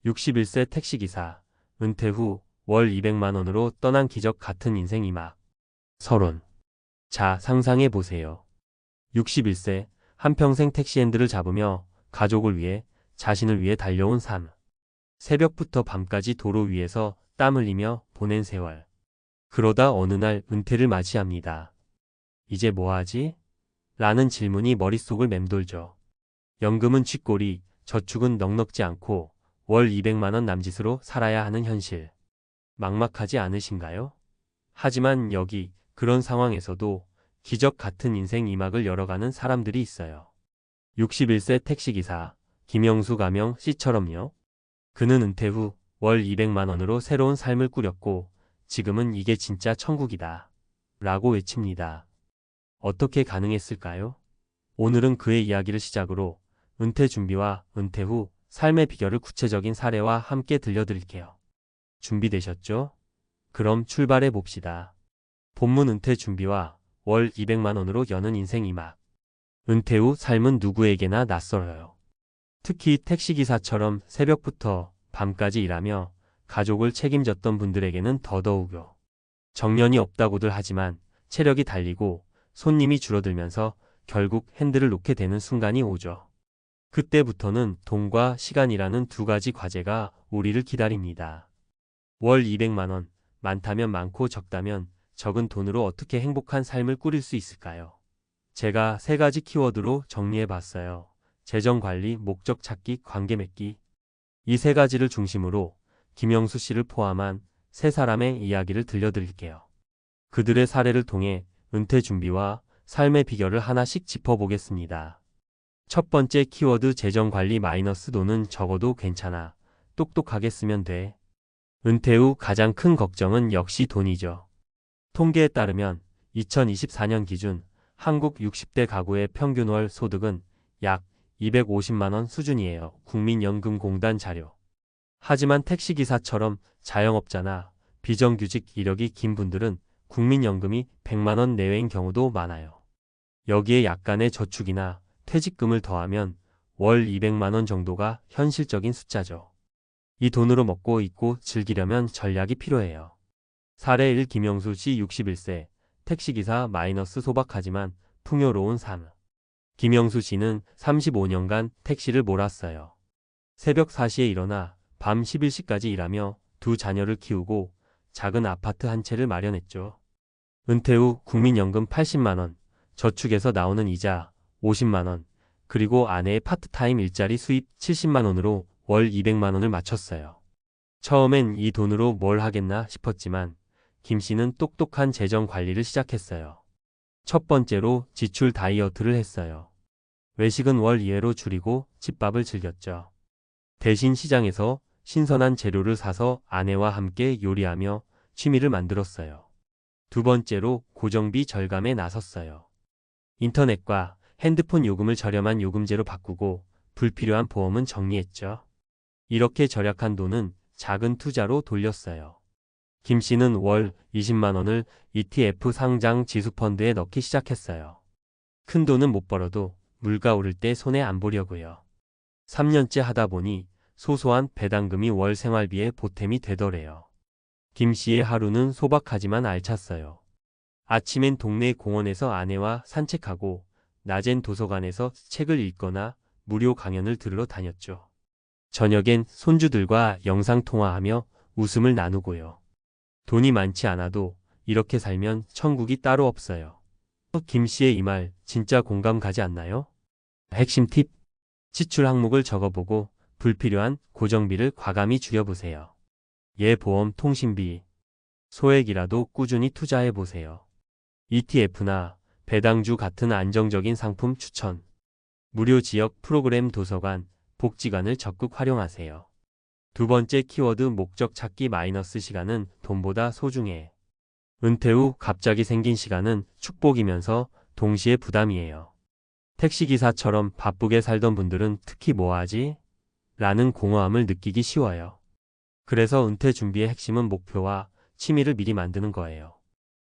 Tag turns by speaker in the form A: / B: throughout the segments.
A: 61세 택시기사, 은퇴 후 월 200만 원으로 떠난 기적 같은 인생 이막. 서론. 자, 상상해 보세요. 61세, 한평생 택시핸들을 잡으며 가족을 위해, 자신을 위해 달려온 삶. 새벽부터 밤까지 도로 위에서 땀 흘리며 보낸 세월. 그러다 어느 날 은퇴를 맞이합니다. 이제 뭐 하지? 라는 질문이 머릿속을 맴돌죠. 연금은 쥐꼬리, 저축은 넉넉지 않고 월 200만 원 남짓으로 살아야 하는 현실. 막막하지 않으신가요? 하지만 여기 그런 상황에서도 기적 같은 인생 이막을 열어가는 사람들이 있어요. 61세 택시기사 김영수 가명 씨처럼요. 그는 은퇴 후 월 200만 원으로 새로운 삶을 꾸렸고 지금은 이게 진짜 천국이다 라고 외칩니다. 어떻게 가능했을까요? 오늘은 그의 이야기를 시작으로 은퇴 준비와 은퇴 후 삶의 비결을 구체적인 사례와 함께 들려드릴게요. 준비되셨죠? 그럼 출발해 봅시다. 본문 은퇴 준비와 월 200만 원으로 여는 인생 이막. 은퇴 후 삶은 누구에게나 낯설어요. 특히 택시기사처럼 새벽부터 밤까지 일하며 가족을 책임졌던 분들에게는 더더욱요. 정년이 없다고들 하지만 체력이 달리고 손님이 줄어들면서 결국 핸들을 놓게 되는 순간이 오죠. 그때부터는 돈과 시간이라는 두 가지 과제가 우리를 기다립니다. 월 200만 원, 많다면 많고 적다면 적은 돈으로 어떻게 행복한 삶을 꾸릴 수 있을까요? 제가 세 가지 키워드로 정리해 봤어요. 재정 관리, 목적 찾기, 관계 맺기. 이 세 가지를 중심으로 김영수 씨를 포함한 세 사람의 이야기를 들려드릴게요. 그들의 사례를 통해 은퇴 준비와 삶의 비결을 하나씩 짚어보겠습니다. 첫 번째 키워드 재정 관리 마이너스 돈은 적어도 괜찮아. 똑똑하게 쓰면 돼. 은퇴 후 가장 큰 걱정은 역시 돈이죠. 통계에 따르면 2024년 기준 한국 60대 가구의 평균 월 소득은 약 250만 원 수준이에요. 국민연금공단 자료. 하지만 택시기사처럼 자영업자나 비정규직 이력이 긴 분들은 국민연금이 100만 원 내외인 경우도 많아요. 여기에 약간의 저축이나 퇴직금을 더하면 월 200만 원 정도가 현실적인 숫자죠. 이 돈으로 먹고 있고 즐기려면 전략이 필요해요. 사례 1 김영수 씨 61세, 택시기사 마이너스 소박하지만 풍요로운 삶. 김영수 씨는 35년간 택시를 몰았어요. 새벽 4시에 일어나 밤 11시까지 일하며 두 자녀를 키우고 작은 아파트 한 채를 마련했죠. 은퇴 후 국민연금 80만 원, 저축에서 나오는 이자 50만 원, 그리고 아내의 파트타임 일자리 수입 70만 원으로 월 200만 원을 맞췄어요. 처음엔 이 돈으로 뭘 하겠나 싶었지만 김 씨는 똑똑한 재정 관리를 시작했어요. 첫 번째로 지출 다이어트를 했어요. 외식은 월 2회로 줄이고 집밥을 즐겼죠. 대신 시장에서 신선한 재료를 사서 아내와 함께 요리하며 취미를 만들었어요. 두 번째로 고정비 절감에 나섰어요. 인터넷과 핸드폰 요금을 저렴한 요금제로 바꾸고 불필요한 보험은 정리했죠. 이렇게 절약한 돈은 작은 투자로 돌렸어요. 김 씨는 월 20만 원을 ETF 상장 지수펀드에 넣기 시작했어요. 큰 돈은 못 벌어도 물가 오를 때 손해 안 보려고요. 3년째 하다 보니 소소한 배당금이 월 생활비에 보탬이 되더래요. 김 씨의 하루는 소박하지만 알찼어요. 아침엔 동네 공원에서 아내와 산책하고 낮엔 도서관에서 책을 읽거나 무료 강연을 들으러 다녔죠. 저녁엔 손주들과 영상통화하며 웃음을 나누고요. 돈이 많지 않아도 이렇게 살면 천국이 따로 없어요. 김 씨의 이 말 진짜 공감 가지 않나요? 핵심 팁. 지출 항목을 적어보고 불필요한 고정비를 과감히 줄여보세요. 예보험, 통신비, 소액이라도 꾸준히 투자해보세요. ETF나 배당주 같은 안정적인 상품 추천. 무료 지역 프로그램 도서관, 복지관을 적극 활용하세요. 두 번째 키워드 목적 찾기 마이너스 시간은 돈보다 소중해. 은퇴 후 갑자기 생긴 시간은 축복이면서 동시에 부담이에요. 택시기사처럼 바쁘게 살던 분들은 특히 뭐하지? 라는 공허함을 느끼기 쉬워요. 그래서 은퇴 준비의 핵심은 목표와 취미를 미리 만드는 거예요.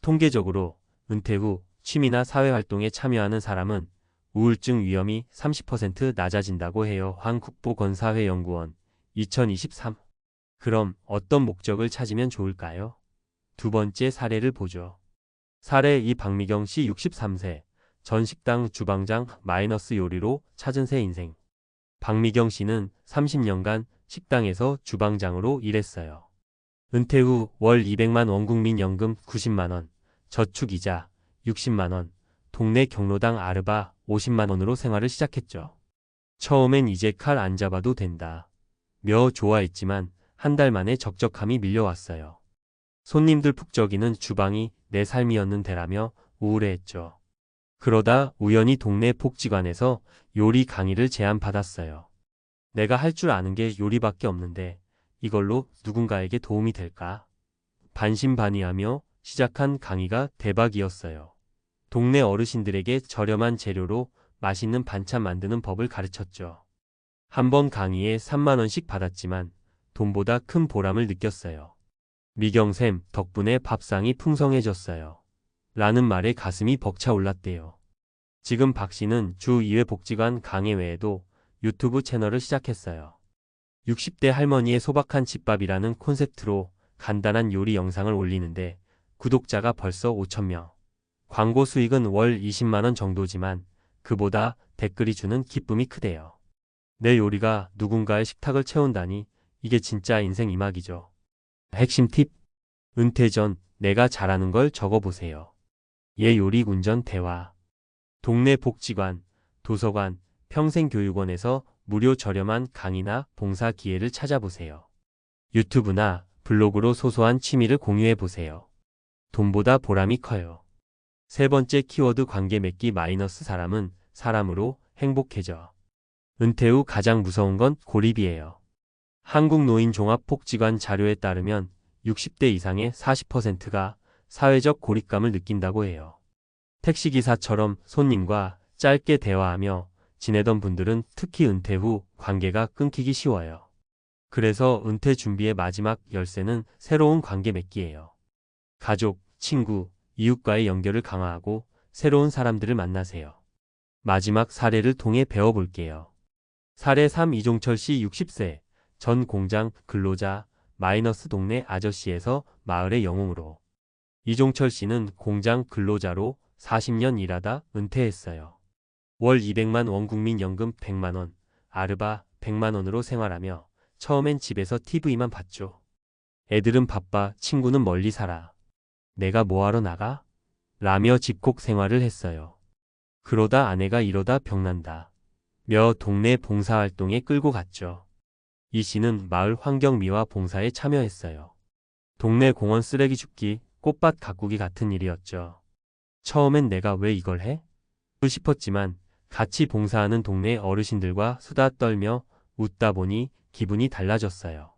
A: 통계적으로 은퇴 후 취미나 사회활동에 참여하는 사람은 우울증 위험이 30% 낮아진다고 해요. 한국보건사회연구원 2023. 그럼 어떤 목적을 찾으면 좋을까요? 두 번째 사례를 보죠. 사례 2. 박미경 씨 63세. 전 식당 주방장 마이너스 요리로 찾은 새 인생. 박미경 씨는 30년간 식당에서 주방장으로 일했어요. 은퇴 후 월 200만 원 국민연금 90만 원, 저축이자 60만 원, 동네 경로당 아르바 50만 원으로 생활을 시작했죠. 처음엔 이제 칼 안 잡아도 된다 며 좋아했지만 한 달 만에 적적함이 밀려왔어요. 손님들 푹적이는 주방이 내 삶이었는데라며 우울해했죠. 그러다 우연히 동네 복지관에서 요리 강의를 제안받았어요. 내가 할 줄 아는 게 요리밖에 없는데 이걸로 누군가에게 도움이 될까? 반신반의하며 시작한 강의가 대박이었어요. 동네 어르신들에게 저렴한 재료로 맛있는 반찬 만드는 법을 가르쳤죠. 한 번 강의에 3만 원씩 받았지만 돈보다 큰 보람을 느꼈어요. 미경쌤 덕분에 밥상이 풍성해졌어요. 라는 말에 가슴이 벅차올랐대요. 지금 박 씨는 주 2회 복지관 강의 외에도 유튜브 채널을 시작했어요. 60대 할머니의 소박한 집밥이라는 콘셉트로 간단한 요리 영상을 올리는데 구독자가 벌써 5,000명. 광고 수익은 월 20만 원 정도지만 그보다 댓글이 주는 기쁨이 크대요. 내 요리가 누군가의 식탁을 채운다니 이게 진짜 인생 이막이죠. 핵심 팁. 은퇴 전 내가 잘하는 걸 적어보세요. 예 요리 운전 대화. 동네 복지관, 도서관, 평생교육원에서 무료 저렴한 강의나 봉사 기회를 찾아보세요. 유튜브나 블로그로 소소한 취미를 공유해보세요. 돈보다 보람이 커요. 세 번째 키워드 관계 맺기 마이너스 사람은 사람으로 행복해져. 은퇴 후 가장 무서운 건 고립이에요. 한국노인종합복지관 자료에 따르면 60대 이상의 40%가 사회적 고립감을 느낀다고 해요. 택시기사처럼 손님과 짧게 대화하며 지내던 분들은 특히 은퇴 후 관계가 끊기기 쉬워요. 그래서 은퇴 준비의 마지막 열쇠는 새로운 관계 맺기예요. 가족, 친구, 이웃과의 연결을 강화하고 새로운 사람들을 만나세요. 마지막 사례를 통해 배워볼게요. 사례 3. 이종철 씨 60세. 전 공장 근로자 마이너스 동네 아저씨에서 마을의 영웅으로. 이종철 씨는 공장 근로자로 40년 일하다 은퇴했어요. 월 200만 원 국민연금 100만 원, 아르바 100만 원으로 생활하며 처음엔 집에서 TV만 봤죠. 애들은 바빠, 친구는 멀리 살아. 내가 뭐하러 나가? 라며 집콕 생활을 했어요. 그러다 아내가 이러다 병난다 며 동네 봉사활동에 끌고 갔죠. 이 씨는 마을 환경미화 봉사에 참여했어요. 동네 공원 쓰레기 줍기, 꽃밭 가꾸기 같은 일이었죠. 처음엔 내가 왜 이걸 해? 싶었지만 같이 봉사하는 동네 어르신들과 수다 떨며 웃다 보니 기분이 달라졌어요.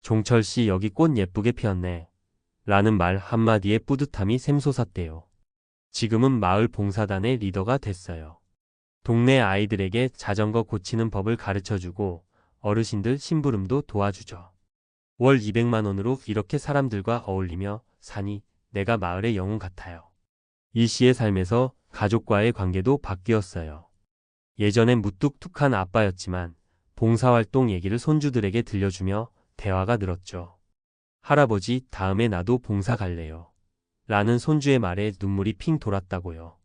A: 종철 씨 여기 꽃 예쁘게 피었네. 라는 말 한마디에 뿌듯함이 샘솟았대요. 지금은 마을 봉사단의 리더가 됐어요. 동네 아이들에게 자전거 고치는 법을 가르쳐주고 어르신들 심부름도 도와주죠. 월 200만 원으로 이렇게 사람들과 어울리며 사니 내가 마을의 영웅 같아요. 이 씨의 삶에서 가족과의 관계도 바뀌었어요. 예전엔 무뚝뚝한 아빠였지만 봉사활동 얘기를 손주들에게 들려주며 대화가 늘었죠. 할아버지 다음에 나도 봉사 갈래요. 라는 손주의 말에 눈물이 핑 돌았다고요.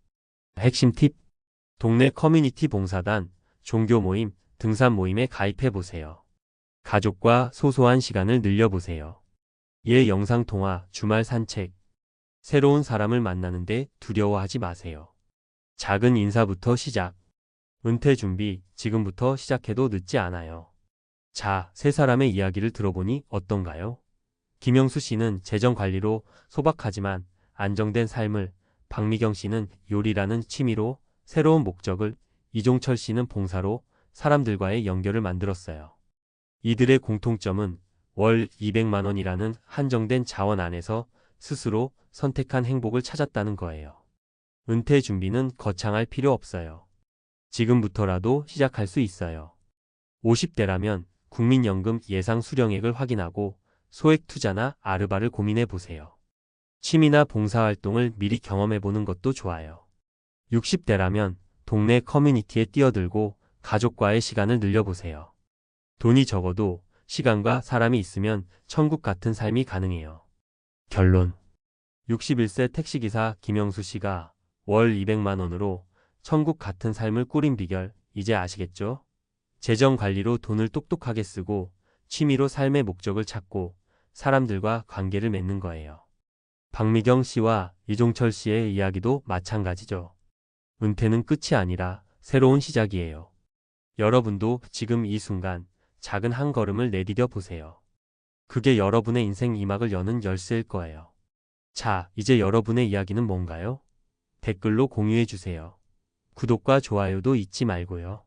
A: 핵심 팁. 동네 커뮤니티 봉사단, 종교 모임, 등산 모임에 가입해보세요. 가족과 소소한 시간을 늘려보세요. 예 영상통화, 주말 산책. 새로운 사람을 만나는데 두려워하지 마세요. 작은 인사부터 시작. 은퇴 준비 지금부터 시작해도 늦지 않아요. 자, 세 사람의 이야기를 들어보니 어떤가요? 김영수 씨는 재정 관리로 소박하지만 안정된 삶을, 박미경 씨는 요리라는 취미로 새로운 목적을, 이종철 씨는 봉사로 사람들과의 연결을 만들었어요. 이들의 공통점은 월 200만 원이라는 한정된 자원 안에서 스스로 선택한 행복을 찾았다는 거예요. 은퇴 준비는 거창할 필요 없어요. 지금부터라도 시작할 수 있어요. 50대라면 국민연금 예상 수령액을 확인하고 소액 투자나 아르바를 고민해 보세요. 취미나 봉사활동을 미리 경험해 보는 것도 좋아요. 60대라면 동네 커뮤니티에 뛰어들고 가족과의 시간을 늘려보세요. 돈이 적어도 시간과 사람이 있으면 천국 같은 삶이 가능해요. 결론. 61세 택시기사 김영수 씨가 월 200만 원으로 천국 같은 삶을 꾸린 비결 이제 아시겠죠? 재정 관리로 돈을 똑똑하게 쓰고 취미로 삶의 목적을 찾고 사람들과 관계를 맺는 거예요. 박미경 씨와 이종철 씨의 이야기도 마찬가지죠. 은퇴는 끝이 아니라 새로운 시작이에요. 여러분도 지금 이 순간 작은 한 걸음을 내디뎌 보세요. 그게 여러분의 인생 2막을 여는 열쇠일 거예요. 자, 이제 여러분의 이야기는 뭔가요? 댓글로 공유해 주세요. 구독과 좋아요도 잊지 말고요.